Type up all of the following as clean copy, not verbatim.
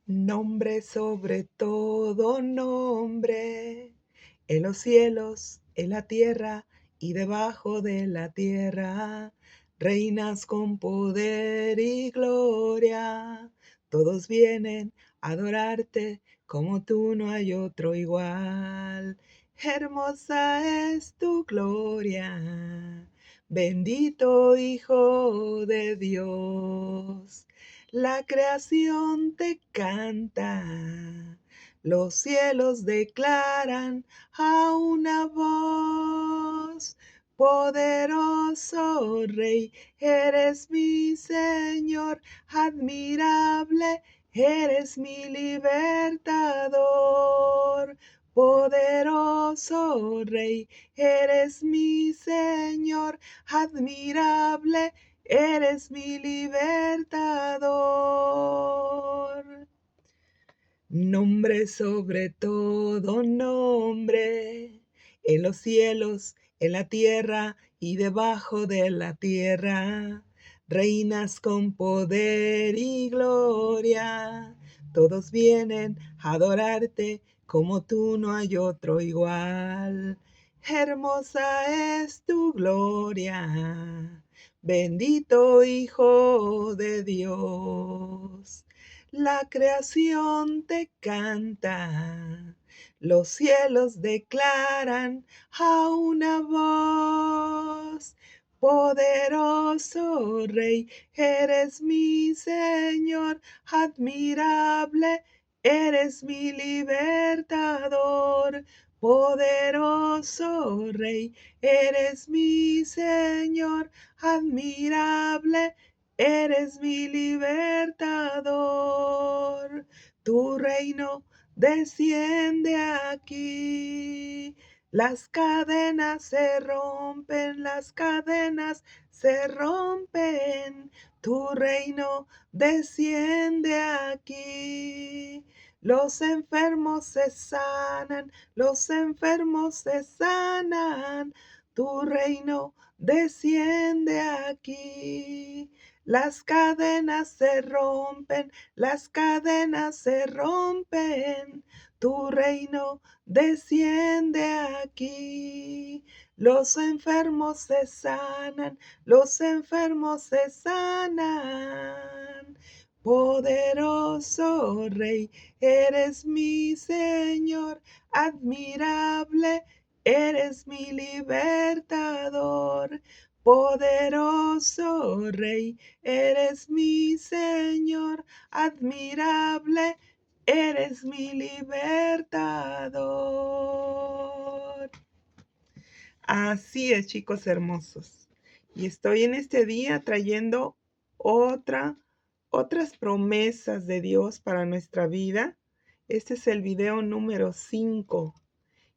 Nombre sobre todo nombre, en los cielos, en la tierra y debajo de la tierra. Reinas con poder y gloria. Todos vienen a adorarte, como tú no hay otro igual. Hermosa es tu gloria, bendito Hijo de Dios. La creación te canta, los cielos declaran a una voz. Poderoso Rey, eres mi Señor, admirable, eres mi libertador. Poderoso Rey, eres mi Señor, admirable, eres mi libertador. Nombre sobre todo nombre, en los cielos, en la tierra y debajo de la tierra. Reinas con poder y gloria, todos vienen a adorarte, como tú no hay otro igual. Hermosa es tu gloria, bendito Hijo de Dios. La creación te canta, los cielos declaran a una voz. Poderoso Rey, eres mi Señor, admirable, eres mi libertador. Poderoso Rey, eres mi Señor, admirable, eres mi libertador. Tu reino desciende aquí. Las cadenas se rompen, las cadenas se rompen. Tu reino desciende aquí. Los enfermos se sanan, los enfermos se sanan. Tu reino desciende aquí. Las cadenas se rompen, las cadenas se rompen. Tu reino desciende aquí. Los enfermos se sanan, los enfermos se sanan. Poderoso Rey, eres mi Señor, admirable, eres mi libertador. Poderoso Rey, eres mi Señor, admirable, eres mi libertador. Así es, chicos hermosos. Y estoy en este día trayendo otras promesas de Dios para nuestra vida. Este es el video número 5.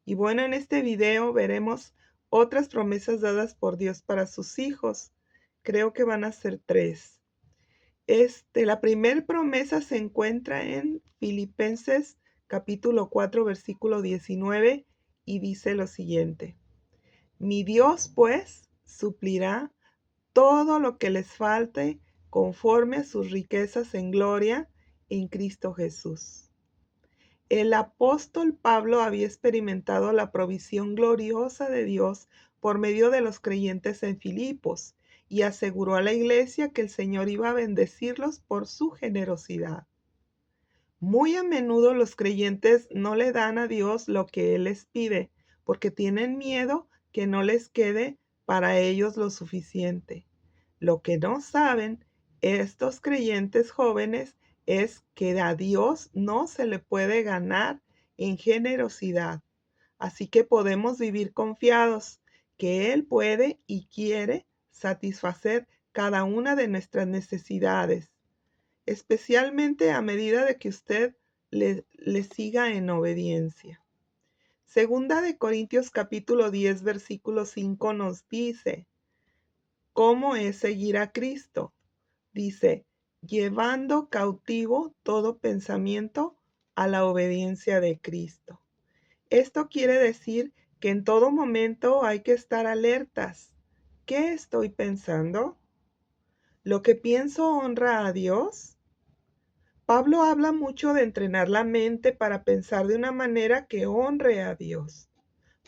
Y bueno, en este video veremos otras promesas dadas por Dios para sus hijos. Creo que van a ser 3. La primera promesa se encuentra en Filipenses capítulo 4, versículo 19 y dice lo siguiente: Mi Dios, pues, suplirá todo lo que les falte conforme a sus riquezas en gloria en Cristo Jesús. El apóstol Pablo había experimentado la provisión gloriosa de Dios por medio de los creyentes en Filipos y aseguró a la iglesia que el Señor iba a bendecirlos por su generosidad. Muy a menudo los creyentes no le dan a Dios lo que Él les pide porque tienen miedo que no les quede para ellos lo suficiente. Lo que no saben estos creyentes jóvenes es que a Dios no se le puede ganar en generosidad. Así que podemos vivir confiados que Él puede y quiere satisfacer cada una de nuestras necesidades, especialmente a medida de que usted le siga en obediencia. Segunda de Corintios capítulo 10, versículo 5 nos dice: ¿Cómo es seguir a Cristo? Dice, llevando cautivo todo pensamiento a la obediencia de Cristo. Esto quiere decir que en todo momento hay que estar alertas. ¿Qué estoy pensando? ¿Lo que pienso honra a Dios? Pablo habla mucho de entrenar la mente para pensar de una manera que honre a Dios,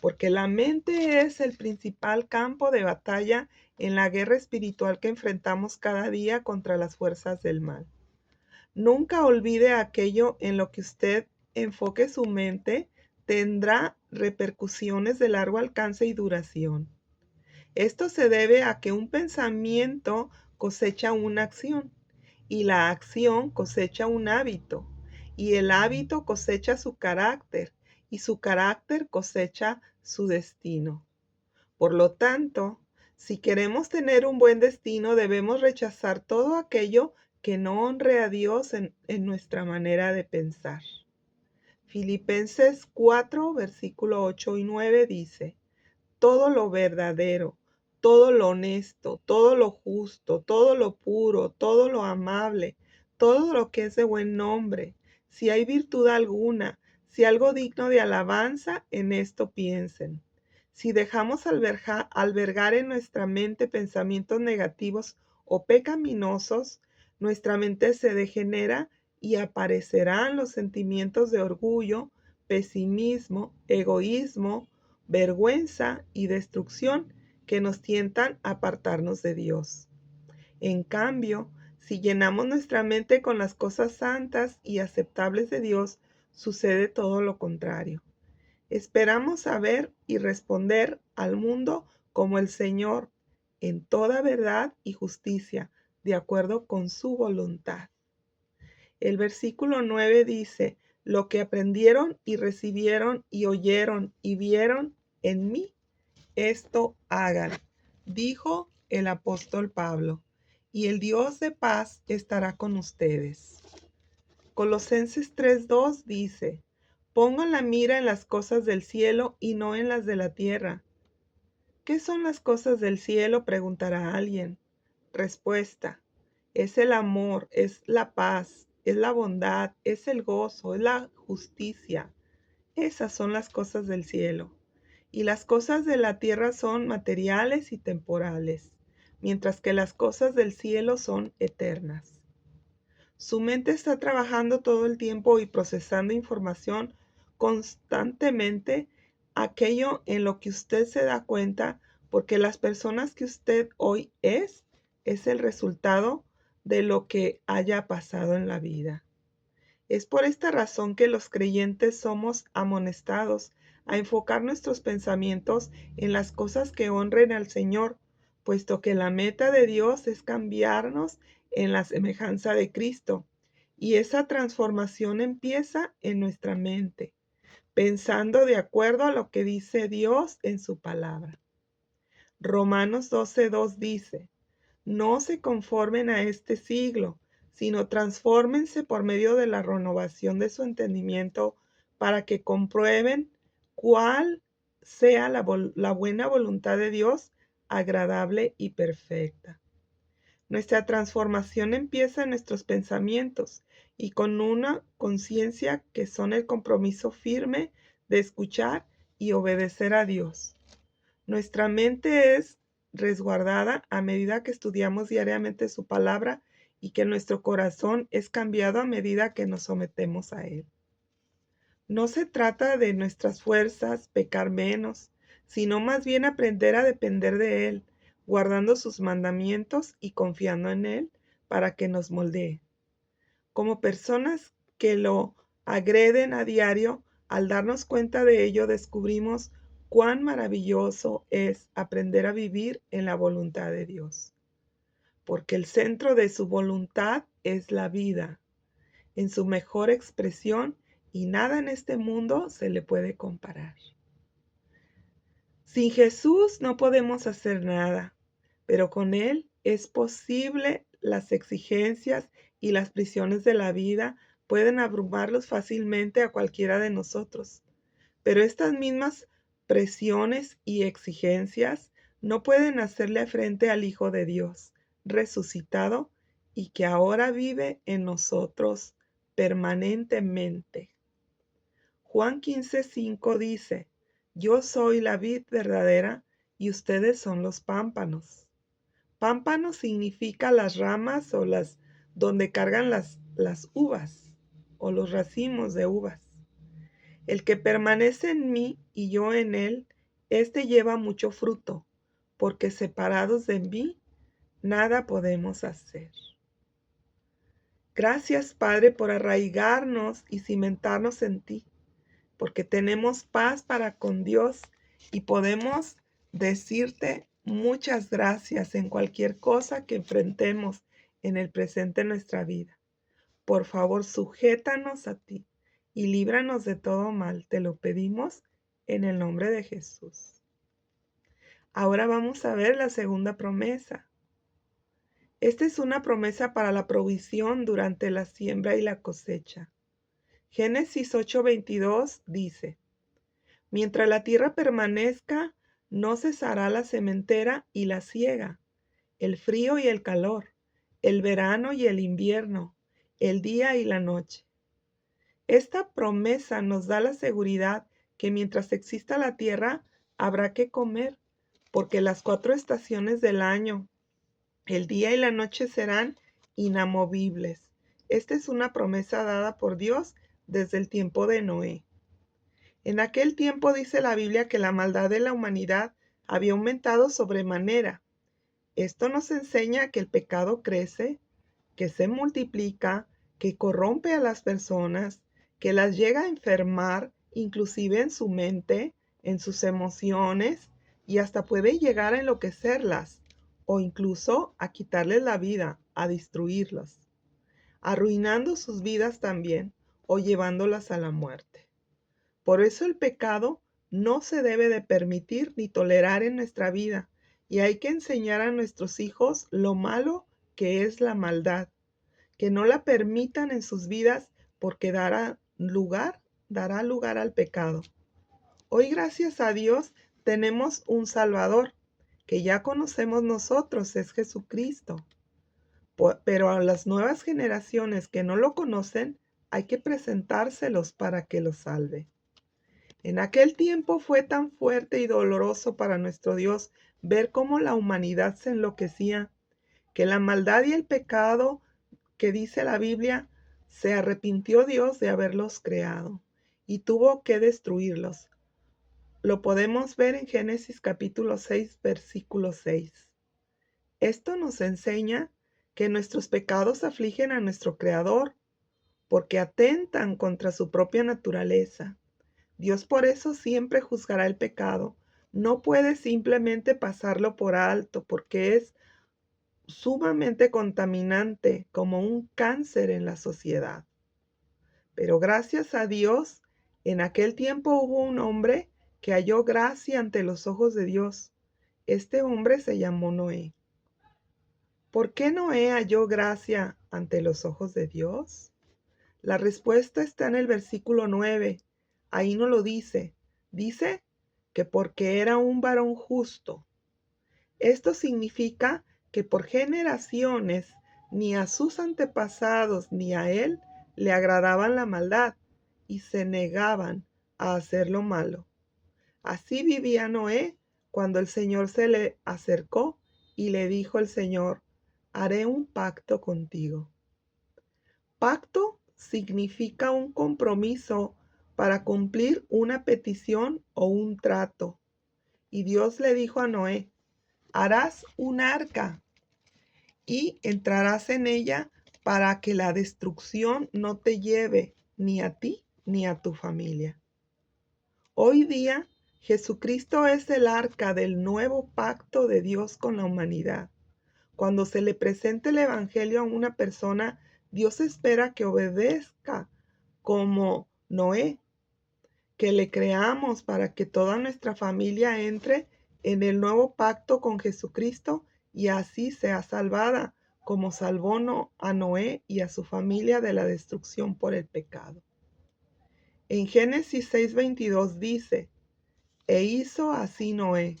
porque la mente es el principal campo de batalla en la guerra espiritual que enfrentamos cada día contra las fuerzas del mal. Nunca olvide aquello en lo que usted enfoque su mente tendrá repercusiones de largo alcance y duración. Esto se debe a que un pensamiento cosecha una acción y la acción cosecha un hábito y el hábito cosecha su carácter y su carácter cosecha su destino. Por lo tanto, si queremos tener un buen destino, debemos rechazar todo aquello que no honre a Dios en nuestra manera de pensar. Filipenses 4, versículo 8 y 9 dice: todo lo verdadero, todo lo honesto, todo lo justo, todo lo puro, todo lo amable, todo lo que es de buen nombre, si hay virtud alguna, si algo digno de alabanza, en esto piensen. Si dejamos albergar en nuestra mente pensamientos negativos o pecaminosos, nuestra mente se degenera y aparecerán los sentimientos de orgullo, pesimismo, egoísmo, vergüenza y destrucción que nos tientan a apartarnos de Dios. En cambio, si llenamos nuestra mente con las cosas santas y aceptables de Dios, sucede todo lo contrario. Esperamos saber y responder al mundo como el Señor, en toda verdad y justicia, de acuerdo con su voluntad. El versículo 9 dice: lo que aprendieron y recibieron y oyeron y vieron en mí, esto hagan, dijo el apóstol Pablo, y el Dios de paz estará con ustedes. Colosenses 3:2 dice: pongan la mira en las cosas del cielo y no en las de la tierra. ¿Qué son las cosas del cielo?, preguntará alguien. Respuesta: es el amor, es la paz, es la bondad, es el gozo, es la justicia. Esas son las cosas del cielo. Y las cosas de la tierra son materiales y temporales, mientras que las cosas del cielo son eternas. Su mente está trabajando todo el tiempo y procesando información constantemente, aquello en lo que usted se da cuenta, porque las personas que usted hoy es el resultado de lo que haya pasado en la vida. Es por esta razón que los creyentes somos amonestados a enfocar nuestros pensamientos en las cosas que honren al Señor, puesto que la meta de Dios es cambiarnos en la semejanza de Cristo. Y esa transformación empieza en nuestra mente, pensando de acuerdo a lo que dice Dios en su palabra. Romanos 12:2 dice: no se conformen a este siglo, sino transfórmense por medio de la renovación de su entendimiento, para que comprueben cuál sea la buena voluntad de Dios, agradable y perfecta. Nuestra transformación empieza en nuestros pensamientos y con una conciencia que son el compromiso firme de escuchar y obedecer a Dios. Nuestra mente es resguardada a medida que estudiamos diariamente su palabra y que nuestro corazón es cambiado a medida que nos sometemos a Él. No se trata de nuestras fuerzas, pecar menos, sino más bien aprender a depender de Él, guardando sus mandamientos y confiando en Él para que nos moldee. Como personas que lo agreden a diario, al darnos cuenta de ello, descubrimos cuán maravilloso es aprender a vivir en la voluntad de Dios, porque el centro de su voluntad es la vida, en su mejor expresión, y nada en este mundo se le puede comparar. Sin Jesús no podemos hacer nada, pero con Él es posible. Las exigencias y las prisiones de la vida pueden abrumarlos fácilmente a cualquiera de nosotros, pero estas mismas presiones y exigencias no pueden hacerle frente al Hijo de Dios, resucitado y que ahora vive en nosotros permanentemente. Juan 15:5 dice: yo soy la vid verdadera y ustedes son los pámpanos. Pámpano significa las ramas o las donde cargan las las uvas o los racimos de uvas. El que permanece en mí y yo en él, éste lleva mucho fruto, porque separados de mí, nada podemos hacer. Gracias, Padre, por arraigarnos y cimentarnos en ti, porque tenemos paz para con Dios y podemos decirte muchas gracias en cualquier cosa que enfrentemos en el presente de nuestra vida. Por favor, sujétanos a ti y líbranos de todo mal. Te lo pedimos en el nombre de Jesús. Ahora vamos a ver la segunda promesa. Esta es una promesa para la provisión durante la siembra y la cosecha. Génesis 8:22 dice: Mientras la tierra permanezca, no cesará la sementera y la siega, el frío y el calor, el verano y el invierno, el día y la noche. Esta promesa nos da la seguridad que mientras exista la tierra, habrá que comer, porque las 4 estaciones del año, el día y la noche, serán inamovibles. Esta es una promesa dada por Dios desde el tiempo de Noé. En aquel tiempo dice la Biblia que la maldad de la humanidad había aumentado sobremanera. Esto nos enseña que el pecado crece, que se multiplica, que corrompe a las personas, que las llega a enfermar, inclusive en su mente, en sus emociones, y hasta puede llegar a enloquecerlas, o incluso a quitarles la vida, a destruirlas, arruinando sus vidas también, o llevándolas a la muerte. Por eso el pecado no se debe de permitir ni tolerar en nuestra vida, y hay que enseñar a nuestros hijos lo malo que es la maldad, que no la permitan en sus vidas, porque dará lugar al pecado. Hoy, gracias a Dios, tenemos un Salvador que ya conocemos nosotros, es Jesucristo. Pero a las nuevas generaciones que no lo conocen, hay que presentárselos para que los salve. En aquel tiempo fue tan fuerte y doloroso para nuestro Dios ver cómo la humanidad se enloquecía, que la maldad y el pecado, que dice la Biblia, se arrepintió Dios de haberlos creado y tuvo que destruirlos. Lo podemos ver en Génesis capítulo 6, versículo 6. Esto nos enseña que nuestros pecados afligen a nuestro Creador, porque atentan contra su propia naturaleza. Dios por eso siempre juzgará el pecado. No puede simplemente pasarlo por alto, porque es sumamente contaminante, como un cáncer en la sociedad. Pero gracias a Dios, en aquel tiempo hubo un hombre que halló gracia ante los ojos de Dios. Este hombre se llamó Noé. ¿Por qué Noé halló gracia ante los ojos de Dios? La respuesta está en el versículo 9. Ahí no lo dice. Dice que porque era un varón justo. Esto significa que por generaciones ni a sus antepasados ni a él le agradaban la maldad y se negaban a hacer lo malo. Así vivía Noé cuando el Señor se le acercó y le dijo el Señor: haré un pacto contigo. Pacto significa un compromiso para cumplir una petición o un trato. Y Dios le dijo a Noé: harás un arca y entrarás en ella para que la destrucción no te lleve ni a ti ni a tu familia. Hoy día, Jesucristo es el arca del nuevo pacto de Dios con la humanidad. Cuando se le presenta el Evangelio a una persona, Dios espera que obedezca como Noé, que le creamos para que toda nuestra familia entre en el nuevo pacto con Jesucristo y así sea salvada, como salvó a Noé y a su familia de la destrucción por el pecado. En Génesis 6:22 dice: e hizo así Noé,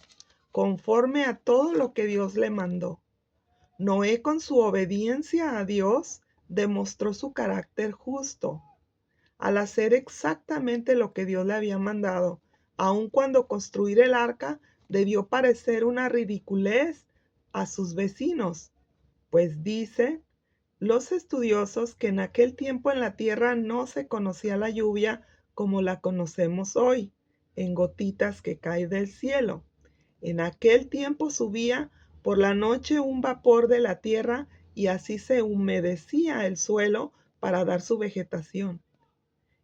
conforme a todo lo que Dios le mandó. Noé, con su obediencia a Dios, demostró su carácter justo al hacer exactamente lo que Dios le había mandado, aun cuando construir el arca debió parecer una ridiculez a sus vecinos, pues dice los estudiosos que en aquel tiempo en la tierra no se conocía la lluvia como la conocemos hoy, en gotitas que caen del cielo. En aquel tiempo subía por la noche un vapor de la tierra y así se humedecía el suelo para dar su vegetación.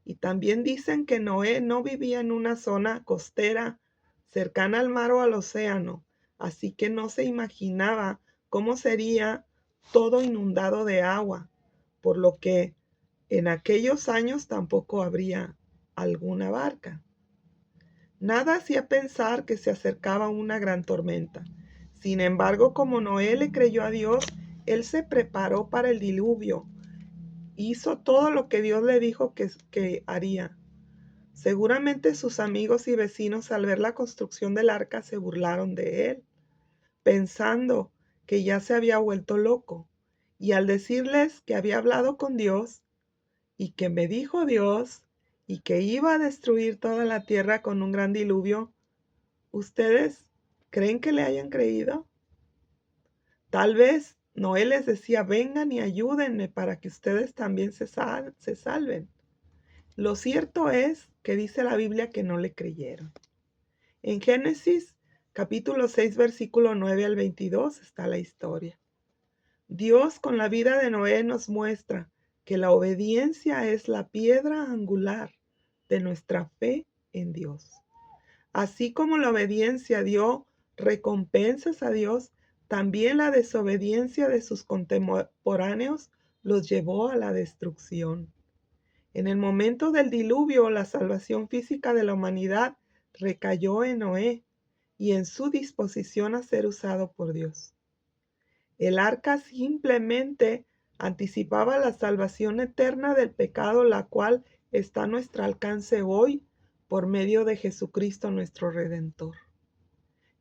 Y también dicen que Noé no vivía en una zona costera cercana al mar o al océano, así que no se imaginaba cómo sería todo inundado de agua, por lo que en aquellos años tampoco habría alguna barca. Nada hacía pensar que se acercaba una gran tormenta. Sin embargo, como Noé le creyó a Dios, él se preparó para el diluvio. Hizo todo lo que Dios le dijo que haría. Seguramente sus amigos y vecinos al ver la construcción del arca se burlaron de él, pensando que ya se había vuelto loco. Y al decirles que había hablado con Dios y que me dijo Dios y que iba a destruir toda la tierra con un gran diluvio, ¿ustedes creen que le hayan creído? Tal vez Noé les decía, vengan y ayúdenme para que ustedes también se salven. Lo cierto es que dice la Biblia que no le creyeron. En Génesis capítulo 6, versículo 9 al 22 está la historia. Dios con la vida de Noé nos muestra que la obediencia es la piedra angular de nuestra fe en Dios. Así como la obediencia dio recompensas a Dios, también la desobediencia de sus contemporáneos los llevó a la destrucción. En el momento del diluvio, la salvación física de la humanidad recayó en Noé y en su disposición a ser usado por Dios. El arca simplemente anticipaba la salvación eterna del pecado, la cual está a nuestro alcance hoy por medio de Jesucristo nuestro Redentor.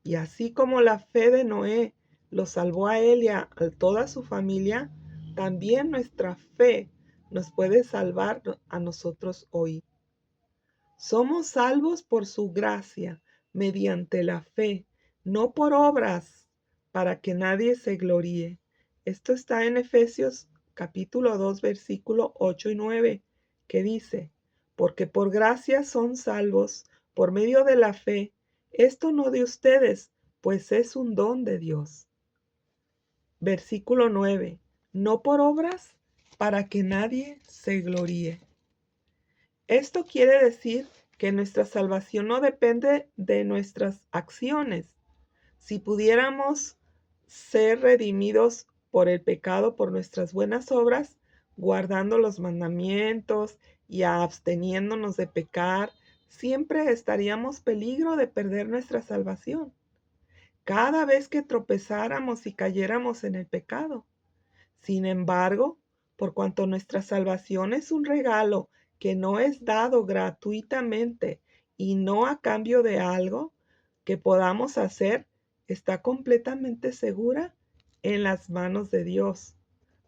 Y así como la fe de Noé lo salvó a él y a toda su familia, también nuestra fe nos puede salvar a nosotros hoy. Somos salvos por su gracia, mediante la fe, no por obras, para que nadie se gloríe. Esto está en Efesios capítulo 2, versículo 8 y 9, que dice, porque por gracia son salvos, por medio de la fe, esto no de ustedes, pues es un don de Dios. Versículo 9, no por obras, para que nadie se gloríe. Esto quiere decir que nuestra salvación no depende de nuestras acciones. Si pudiéramos ser redimidos por el pecado por nuestras buenas obras, guardando los mandamientos y absteniéndonos de pecar, siempre estaríamos en peligro de perder nuestra salvación. Cada vez que tropezáramos y cayéramos en el pecado. Sin embargo, por cuanto nuestra salvación es un regalo que no es dado gratuitamente y no a cambio de algo que podamos hacer, está completamente segura en las manos de Dios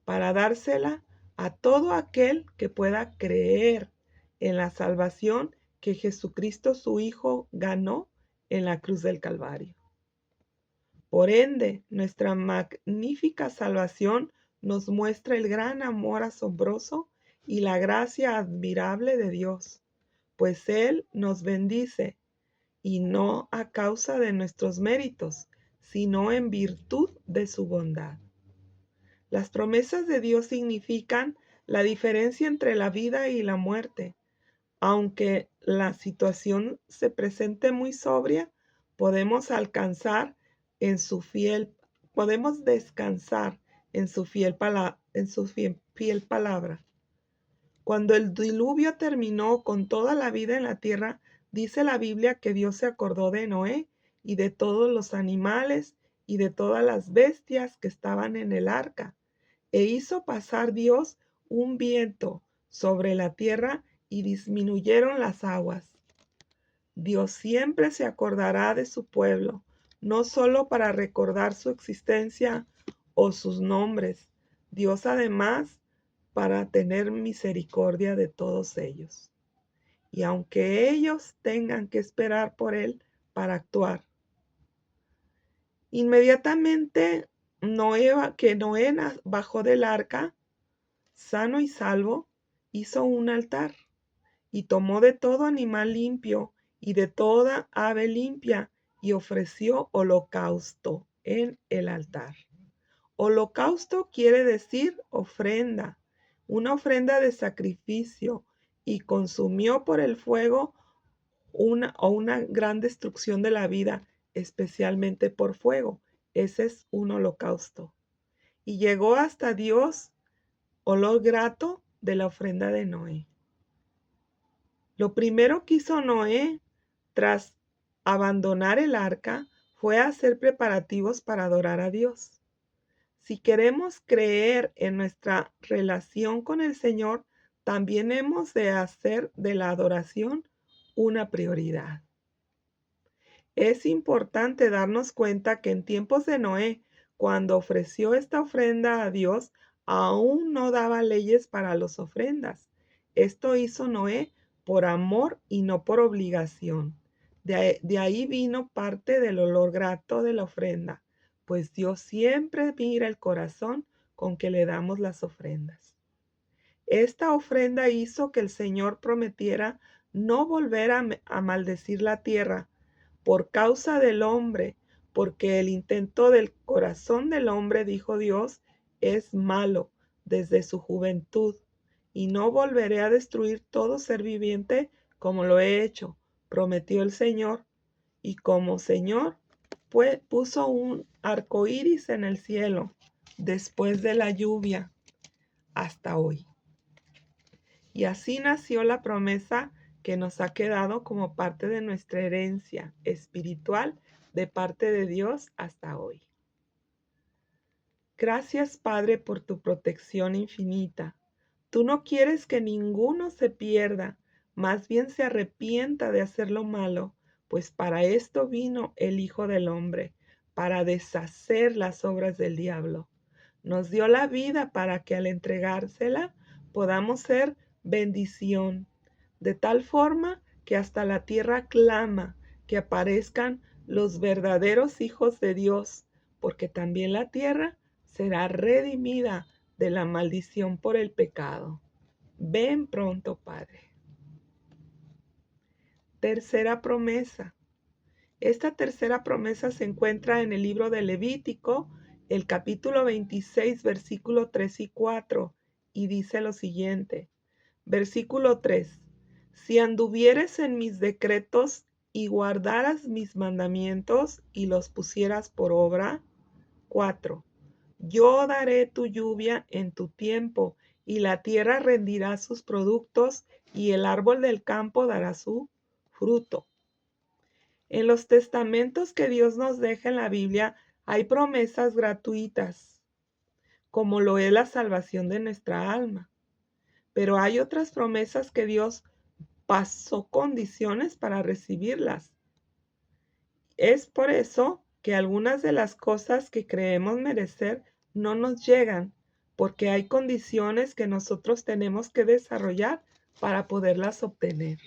para dársela a todo aquel que pueda creer en la salvación que Jesucristo su Hijo ganó en la cruz del Calvario. Por ende, nuestra magnífica salvación nos muestra el gran amor asombroso y la gracia admirable de Dios, pues Él nos bendice, y no a causa de nuestros méritos, sino en virtud de su bondad. Las promesas de Dios significan la diferencia entre la vida y la muerte. Aunque la situación se presente muy sobria, podemos alcanzar en su fiel, podemos descansar en su fiel palabra. Cuando el diluvio terminó con toda la vida en la tierra, dice la Biblia que Dios se acordó de Noé y de todos los animales y de todas las bestias que estaban en el arca, e hizo pasar Dios un viento sobre la tierra y disminuyeron las aguas. Dios siempre se acordará de su pueblo, no solo para recordar su existencia o sus nombres. Dios además para tener misericordia de todos ellos. Y aunque ellos tengan que esperar por Él para actuar. Inmediatamente Noé bajó del arca, sano y salvo, hizo un altar y tomó de todo animal limpio y de toda ave limpia y ofreció holocausto en el altar. Holocausto quiere decir ofrenda, una ofrenda de sacrificio, y consumió por el fuego una gran destrucción de la vida, especialmente por fuego. Ese es un holocausto. Y llegó hasta Dios olor grato de la ofrenda de Noé. Lo primero que hizo Noé tras abandonar el arca fue hacer preparativos para adorar a Dios. Si queremos creer en nuestra relación con el Señor, también hemos de hacer de la adoración una prioridad. Es importante darnos cuenta que en tiempos de Noé, cuando ofreció esta ofrenda a Dios, aún no daba leyes para las ofrendas. Esto hizo Noé por amor y no por obligación. De ahí vino parte del olor grato de la ofrenda, pues Dios siempre mira el corazón con que le damos las ofrendas. Esta ofrenda hizo que el Señor prometiera no volver a maldecir la tierra por causa del hombre, porque el intento del corazón del hombre, dijo Dios, es malo desde su juventud, y no volveré a destruir todo ser viviente como lo he hecho, prometió el Señor. Y como Señor, pues puso un arco iris en el cielo después de la lluvia hasta hoy. Y así nació la promesa que nos ha quedado como parte de nuestra herencia espiritual de parte de Dios hasta hoy. Gracias, Padre, por tu protección infinita. Tú no quieres que ninguno se pierda, más bien se arrepienta de hacer lo malo, pues para esto vino el Hijo del Hombre, para deshacer las obras del diablo. Nos dio la vida para que al entregársela podamos ser bendición, de tal forma que hasta la tierra clama que aparezcan los verdaderos hijos de Dios, porque también la tierra será redimida de la maldición por el pecado. Ven pronto, Padre. Tercera promesa. Esta tercera promesa se encuentra en el libro de Levítico, el capítulo 26, versículo 3 y 4, y dice lo siguiente. Versículo 3. Si anduvieres en mis decretos y guardaras mis mandamientos y los pusieras por obra. 4. Yo daré tu lluvia en tu tiempo, y la tierra rendirá sus productos, y el árbol del campo dará su fruto. En los testamentos que Dios nos deja en la Biblia hay promesas gratuitas, como lo es la salvación de nuestra alma. Pero hay otras promesas que Dios pasó condiciones para recibirlas. Es por eso que algunas de las cosas que creemos merecer no nos llegan, porque hay condiciones que nosotros tenemos que desarrollar para poderlas obtener.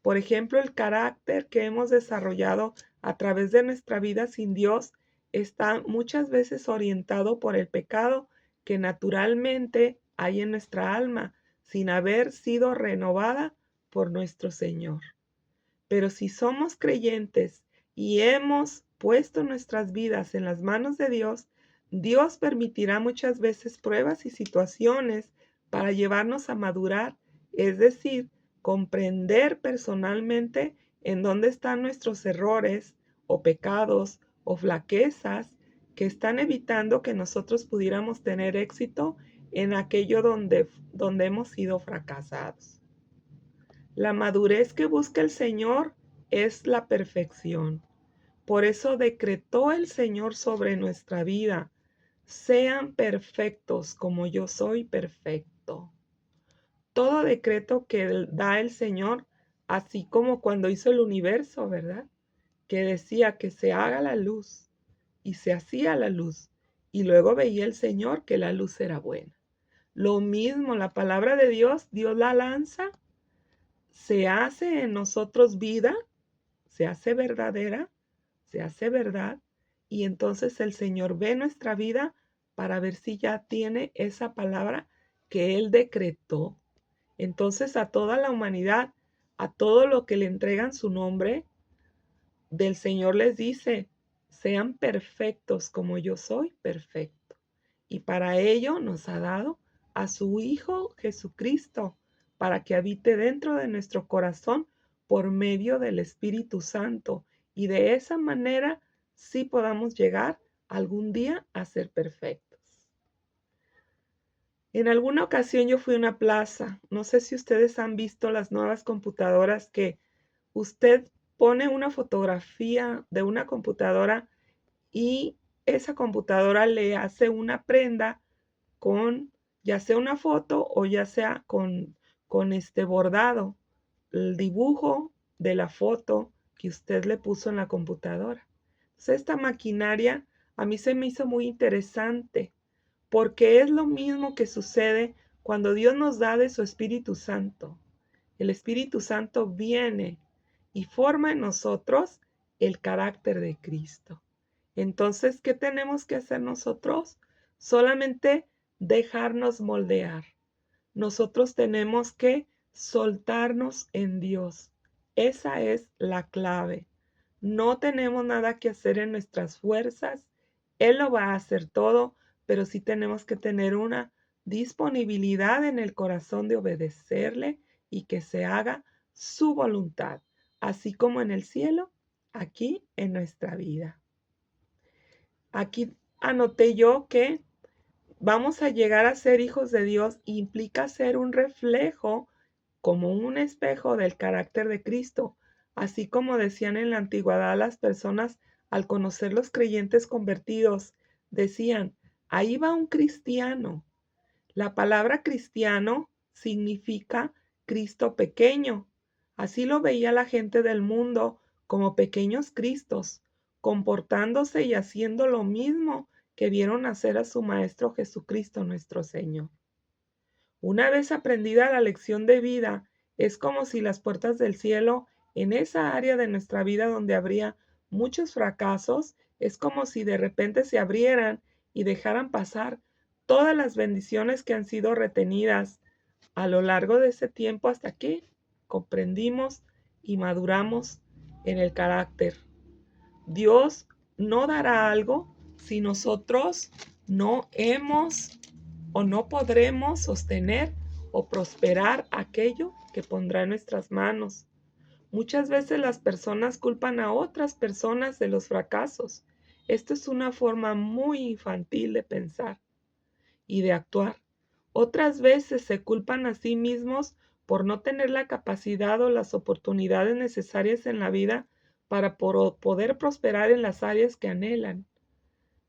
Por ejemplo, el carácter que hemos desarrollado a través de nuestra vida sin Dios está muchas veces orientado por el pecado que naturalmente hay en nuestra alma, sin haber sido renovada por nuestro Señor. Pero si somos creyentes y hemos puesto nuestras vidas en las manos de Dios, Dios permitirá muchas veces pruebas y situaciones para llevarnos a madurar, es decir, comprender personalmente en dónde están nuestros errores o pecados o flaquezas que están evitando que nosotros pudiéramos tener éxito en aquello donde hemos sido fracasados. La madurez que busca el Señor es la perfección. Por eso decretó el Señor sobre nuestra vida: sean perfectos como yo soy perfecto. Todo decreto que da el Señor, así como cuando hizo el universo, ¿verdad? Que decía que se haga la luz, y se hacía la luz, y luego veía el Señor que la luz era buena. Lo mismo, la palabra de Dios, Dios la lanza, se hace en nosotros vida, se hace verdadera, se hace verdad, y entonces el Señor ve nuestra vida para ver si ya tiene esa palabra que Él decretó. Entonces a toda la humanidad, a todo lo que le entregan su nombre, del Señor les dice, sean perfectos como yo soy perfecto. Y para ello nos ha dado a su Hijo Jesucristo, para que habite dentro de nuestro corazón por medio del Espíritu Santo. Y de esa manera sí podamos llegar algún día a ser perfectos. En alguna ocasión yo fui a una plaza. No sé si ustedes han visto las nuevas computadoras que usted pone una fotografía de una computadora y esa computadora le hace una prenda con ya sea una foto o ya sea con este bordado, el dibujo de la foto que usted le puso en la computadora. Entonces, esta maquinaria a mí se me hizo muy interesante porque es lo mismo que sucede cuando Dios nos da de su Espíritu Santo. El Espíritu Santo viene y forma en nosotros el carácter de Cristo. Entonces, ¿qué tenemos que hacer nosotros? Solamente dejarnos moldear. Nosotros tenemos que soltarnos en Dios. Esa es la clave. No tenemos nada que hacer en nuestras fuerzas. Él lo va a hacer todo, pero sí tenemos que tener una disponibilidad en el corazón de obedecerle y que se haga su voluntad, así como en el cielo, aquí en nuestra vida. Aquí anoté yo que vamos a llegar a ser hijos de Dios implica ser un reflejo como un espejo del carácter de Cristo, así como decían en la antigüedad las personas al conocer los creyentes convertidos, decían, ahí va un cristiano. La palabra cristiano significa Cristo pequeño. Así lo veía la gente del mundo como pequeños Cristos, comportándose y haciendo lo mismo que vieron hacer a su Maestro Jesucristo nuestro Señor. Una vez aprendida la lección de vida, es como si las puertas del cielo en esa área de nuestra vida donde habría muchos fracasos, es como si de repente se abrieran y dejaran pasar todas las bendiciones que han sido retenidas a lo largo de ese tiempo hasta que comprendimos y maduramos en el carácter. Dios no dará algo si nosotros no hemos o no podremos sostener o prosperar aquello que pondrá en nuestras manos. Muchas veces las personas culpan a otras personas de los fracasos. Esto es una forma muy infantil de pensar y de actuar. Otras veces se culpan a sí mismos por no tener la capacidad o las oportunidades necesarias en la vida para poder prosperar en las áreas que anhelan.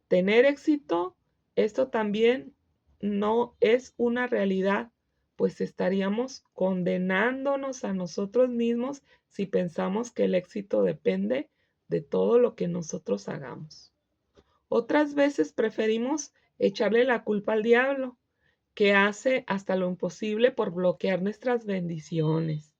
Tener éxito, esto también no es una realidad, pues estaríamos condenándonos a nosotros mismos si pensamos que el éxito depende de todo lo que nosotros hagamos. Otras veces preferimos echarle la culpa al diablo, que hace hasta lo imposible por bloquear nuestras bendiciones.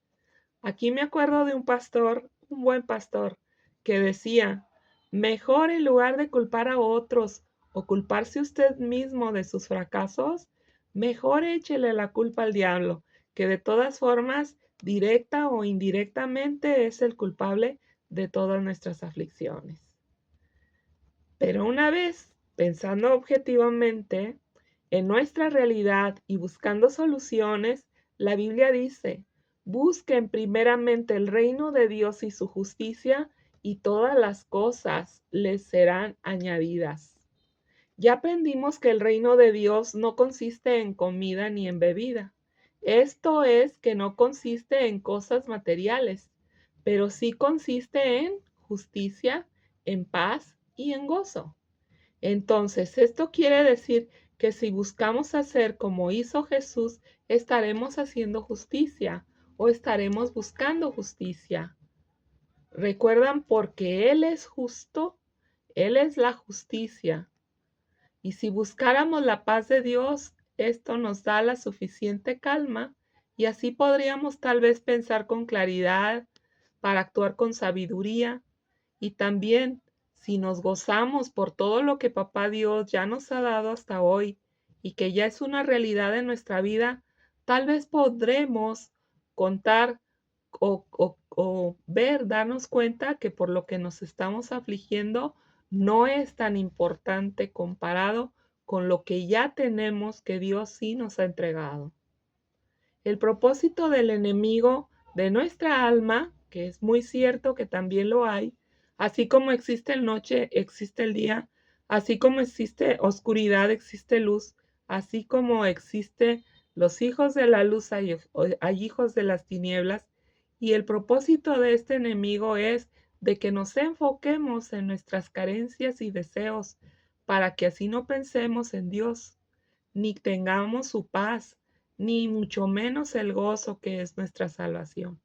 Aquí me acuerdo de un pastor, un buen pastor, que decía, mejor en lugar de culpar a otros o culparse usted mismo de sus fracasos, mejor échele la culpa al diablo, que de todas formas, directa o indirectamente, es el culpable de todas nuestras aflicciones. Pero una vez, pensando objetivamente en nuestra realidad y buscando soluciones, la Biblia dice, busquen primeramente el reino de Dios y su justicia y todas las cosas les serán añadidas. Ya aprendimos que el reino de Dios no consiste en comida ni en bebida. Esto es que no consiste en cosas materiales, pero sí consiste en justicia, en paz y en gozo. Entonces, esto quiere decir que si buscamos hacer como hizo Jesús, estaremos haciendo justicia o estaremos buscando justicia. ¿Recuerdan? Porque Él es justo, Él es la justicia. Y si buscáramos la paz de Dios, esto nos da la suficiente calma y así podríamos tal vez pensar con claridad para actuar con sabiduría y también si nos gozamos por todo lo que Papá Dios ya nos ha dado hasta hoy y que ya es una realidad en nuestra vida, tal vez podremos contar o ver, darnos cuenta que por lo que nos estamos afligiendo no es tan importante comparado con lo que ya tenemos que Dios sí nos ha entregado. El propósito del enemigo de nuestra alma, que es muy cierto que también lo hay, así como existe el noche, existe el día, así como existe oscuridad, existe luz, así como existe los hijos de la luz, hay hijos de las tinieblas, y el propósito de este enemigo es de que nos enfoquemos en nuestras carencias y deseos, para que así no pensemos en Dios, ni tengamos su paz, ni mucho menos el gozo que es nuestra salvación.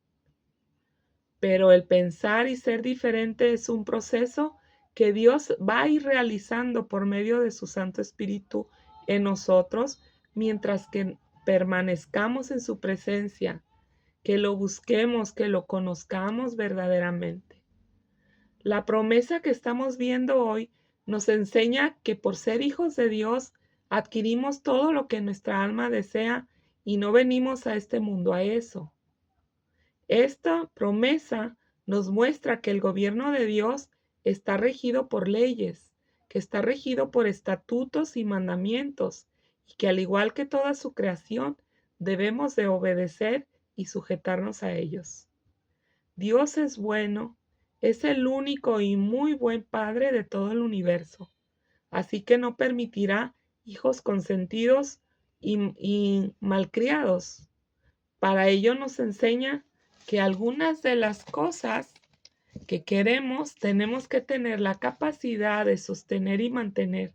Pero el pensar y ser diferente es un proceso que Dios va a ir realizando por medio de su Santo Espíritu en nosotros, mientras que permanezcamos en su presencia, que lo busquemos, que lo conozcamos verdaderamente. La promesa que estamos viendo hoy nos enseña que por ser hijos de Dios adquirimos todo lo que nuestra alma desea y no venimos a este mundo a eso. Esta promesa nos muestra que el gobierno de Dios está regido por leyes, que está regido por estatutos y mandamientos, y que al igual que toda su creación, debemos de obedecer y sujetarnos a ellos. Dios es bueno, es el único y muy buen Padre de todo el universo, así que no permitirá hijos consentidos y malcriados. Para ello nos enseña que algunas de las cosas que queremos tenemos que tener la capacidad de sostener y mantener.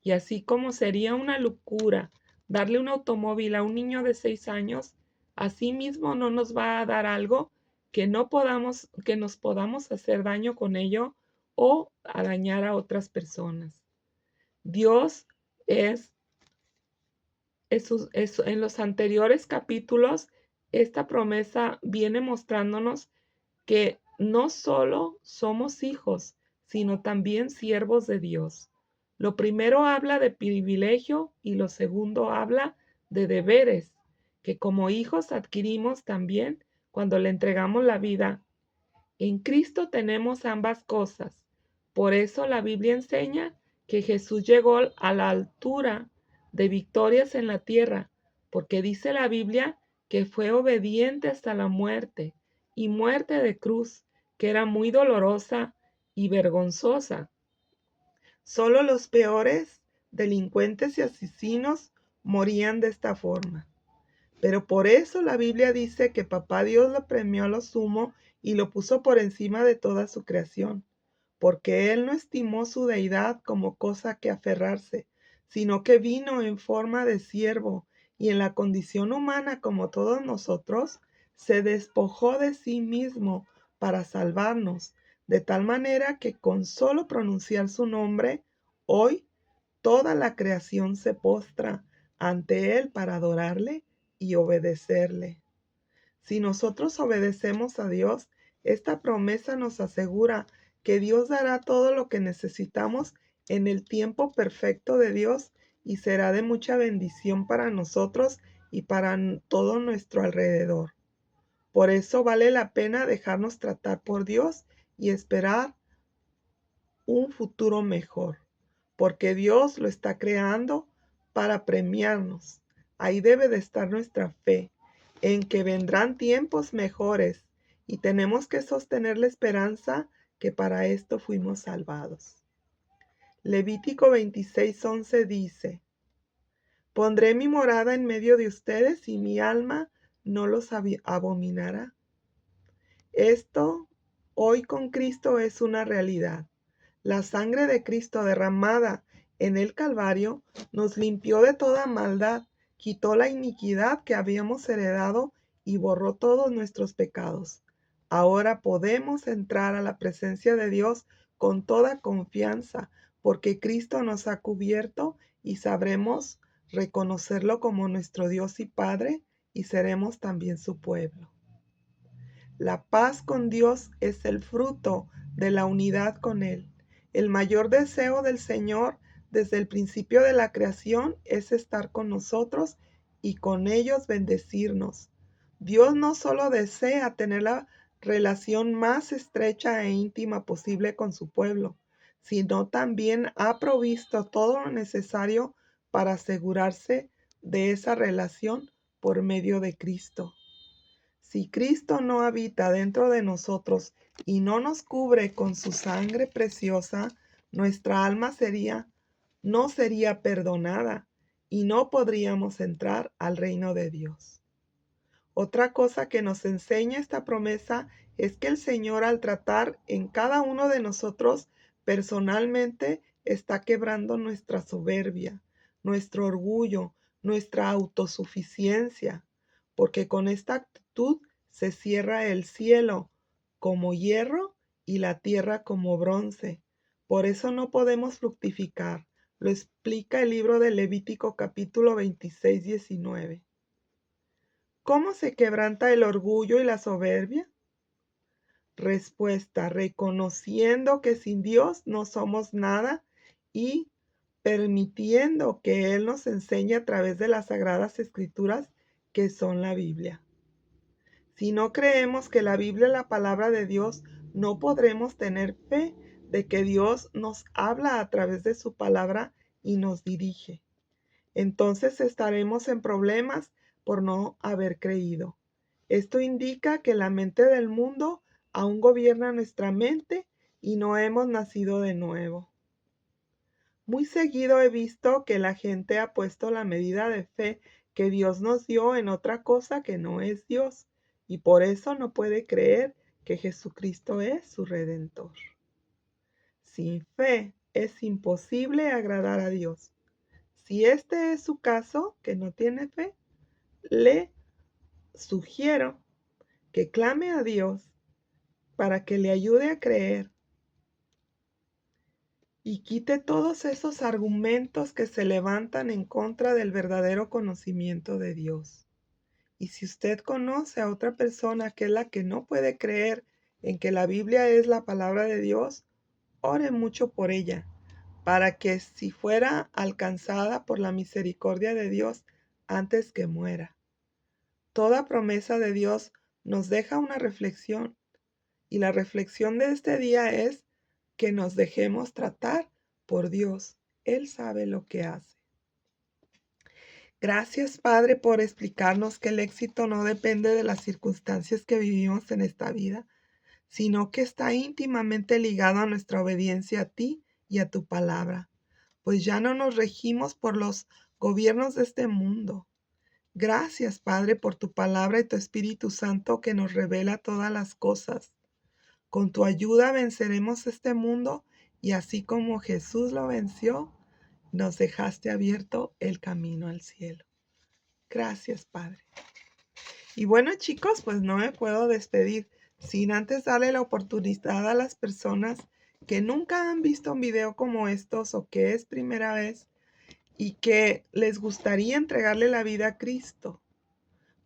Y así como sería una locura darle un automóvil a un niño de 6 años, asimismo no nos va a dar algo que nos podamos hacer daño con ello o a dañar a otras personas. Dios es en los anteriores capítulos, esta promesa viene mostrándonos que no solo somos hijos, sino también siervos de Dios. Lo primero habla de privilegio y lo segundo habla de deberes, que como hijos adquirimos también cuando le entregamos la vida. En Cristo tenemos ambas cosas. Por eso la Biblia enseña que Jesús llegó a la altura de victorias en la tierra, porque dice la Biblia que fue obediente hasta la muerte, y muerte de cruz, que era muy dolorosa y vergonzosa. Solo los peores delincuentes y asesinos morían de esta forma. Pero por eso la Biblia dice que Papá Dios lo premió a lo sumo y lo puso por encima de toda su creación, porque Él no estimó su deidad como cosa que aferrarse, sino que vino en forma de siervo y en la condición humana como todos nosotros, se despojó de sí mismo para salvarnos, de tal manera que con solo pronunciar su nombre, hoy toda la creación se postra ante Él para adorarle y obedecerle. Si nosotros obedecemos a Dios, esta promesa nos asegura que Dios dará todo lo que necesitamos en el tiempo perfecto de Dios y será de mucha bendición para nosotros y para todo nuestro alrededor. Por eso vale la pena dejarnos tratar por Dios y esperar un futuro mejor, porque Dios lo está creando para premiarnos. Ahí debe de estar nuestra fe, en que vendrán tiempos mejores y tenemos que sostener la esperanza que para esto fuimos salvados. Levítico 26:11 dice: Pondré mi morada en medio de ustedes y mi alma no los abominará. Esto hoy con Cristo es una realidad. La sangre de Cristo derramada en el Calvario nos limpió de toda maldad, quitó la iniquidad que habíamos heredado y borró todos nuestros pecados. Ahora podemos entrar a la presencia de Dios con toda confianza, porque Cristo nos ha cubierto y sabremos reconocerlo como nuestro Dios y Padre, y seremos también su pueblo. La paz con Dios es el fruto de la unidad con Él. El mayor deseo del Señor desde el principio de la creación es estar con nosotros y con ellos bendecirnos. Dios no solo desea tener la relación más estrecha e íntima posible con su pueblo, sino también ha provisto todo lo necesario para asegurarse de esa relación por medio de Cristo. Si Cristo no habita dentro de nosotros y no nos cubre con su sangre preciosa, nuestra alma no sería perdonada y no podríamos entrar al reino de Dios. Otra cosa que nos enseña esta promesa es que el Señor, al tratar en cada uno de nosotros personalmente, está quebrando nuestra soberbia, nuestro orgullo, nuestra autosuficiencia, porque con esta actitud se cierra el cielo como hierro y la tierra como bronce. Por eso no podemos fructificar. Lo explica el libro de Levítico capítulo 26, 19. ¿Cómo se quebranta el orgullo y la soberbia? Respuesta: reconociendo que sin Dios no somos nada y permitiendo que Él nos enseñe a través de las Sagradas Escrituras, que son la Biblia. Si no creemos que la Biblia es la palabra de Dios, no podremos tener fe de que Dios nos habla a través de su palabra y nos dirige. Entonces estaremos en problemas por no haber creído. Esto indica que la mente del mundo aún gobierna nuestra mente y no hemos nacido de nuevo. Muy seguido he visto que la gente ha puesto la medida de fe que Dios nos dio en otra cosa que no es Dios, y por eso no puede creer que Jesucristo es su Redentor. Sin fe es imposible agradar a Dios. Si este es su caso, que no tiene fe, le sugiero que clame a Dios para que le ayude a creer y quite todos esos argumentos que se levantan en contra del verdadero conocimiento de Dios. Y si usted conoce a otra persona que es la que no puede creer en que la Biblia es la palabra de Dios, ore mucho por ella, para que si fuera alcanzada por la misericordia de Dios antes que muera. Toda promesa de Dios nos deja una reflexión, y la reflexión de este día es que nos dejemos tratar por Dios. Él sabe lo que hace. Gracias, Padre, por explicarnos que el éxito no depende de las circunstancias que vivimos en esta vida, sino que está íntimamente ligado a nuestra obediencia a ti y a tu palabra, pues ya no nos regimos por los gobiernos de este mundo. Gracias, Padre, por tu palabra y tu Espíritu Santo que nos revela todas las cosas. Con tu ayuda venceremos este mundo y así como Jesús lo venció, nos dejaste abierto el camino al cielo. Gracias, Padre. Y bueno, chicos, pues no me puedo despedir sin antes darle la oportunidad a las personas que nunca han visto un video como estos o que es primera vez y que les gustaría entregarle la vida a Cristo.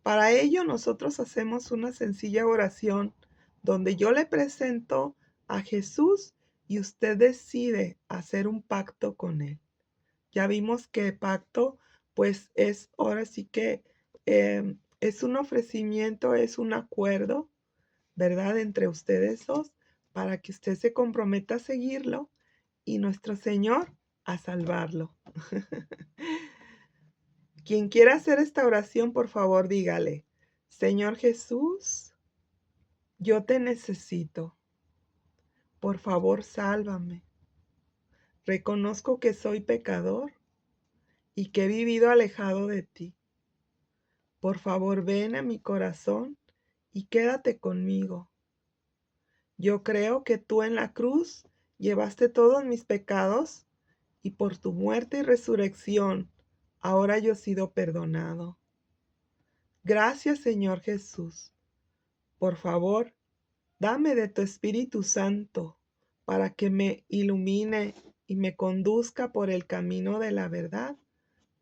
Para ello nosotros hacemos una sencilla oración donde yo le presento a Jesús y usted decide hacer un pacto con Él. Ya vimos que pacto pues es ahora sí que es un ofrecimiento, es un acuerdo, ¿verdad? Entre ustedes dos para que usted se comprometa a seguirlo y nuestro Señor a salvarlo. Quien quiera hacer esta oración, por favor, dígale: Señor Jesús, yo te necesito. Por favor, sálvame. Reconozco que soy pecador y que he vivido alejado de ti. Por favor, ven a mi corazón y quédate conmigo. Yo creo que tú en la cruz llevaste todos mis pecados y por tu muerte y resurrección, ahora yo he sido perdonado. Gracias, Señor Jesús. Por favor, dame de tu Espíritu Santo para que me ilumine y me conduzca por el camino de la verdad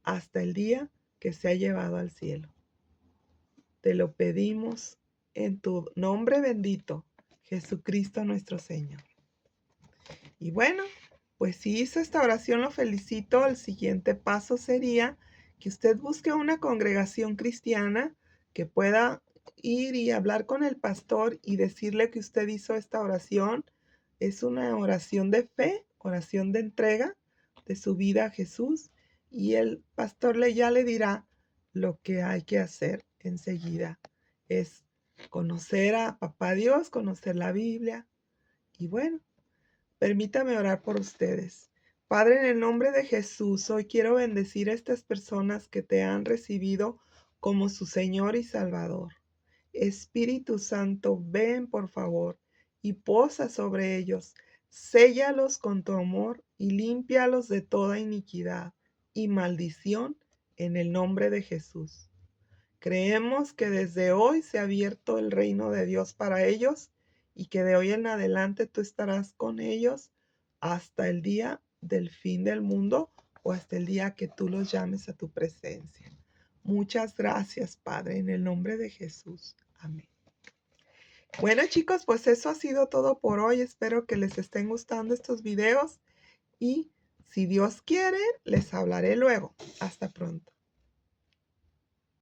hasta el día que se ha llevado al cielo. Te lo pedimos en tu nombre bendito, Jesucristo nuestro Señor. Y bueno, Pues si hizo esta oración, lo felicito. El siguiente paso sería que usted busque una congregación cristiana que pueda ir y hablar con el pastor y decirle que usted hizo esta oración. Es una oración de fe, oración de entrega de su vida a Jesús, y el pastor ya le dirá lo que hay que hacer enseguida. Es conocer a Papá Dios, conocer la Biblia, y bueno, permítame orar por ustedes. Padre, en el nombre de Jesús, hoy quiero bendecir a estas personas que te han recibido como su Señor y Salvador. Espíritu Santo, ven por favor y posa sobre ellos. Séllalos con tu amor y límpialos de toda iniquidad y maldición en el nombre de Jesús. Creemos que desde hoy se ha abierto el reino de Dios para ellos y que de hoy en adelante tú estarás con ellos hasta el día del fin del mundo o hasta el día que tú los llames a tu presencia. Muchas gracias, Padre, en el nombre de Jesús. Amén. Bueno, chicos, pues eso ha sido todo por hoy. Espero que les estén gustando estos videos y si Dios quiere, les hablaré luego. Hasta pronto.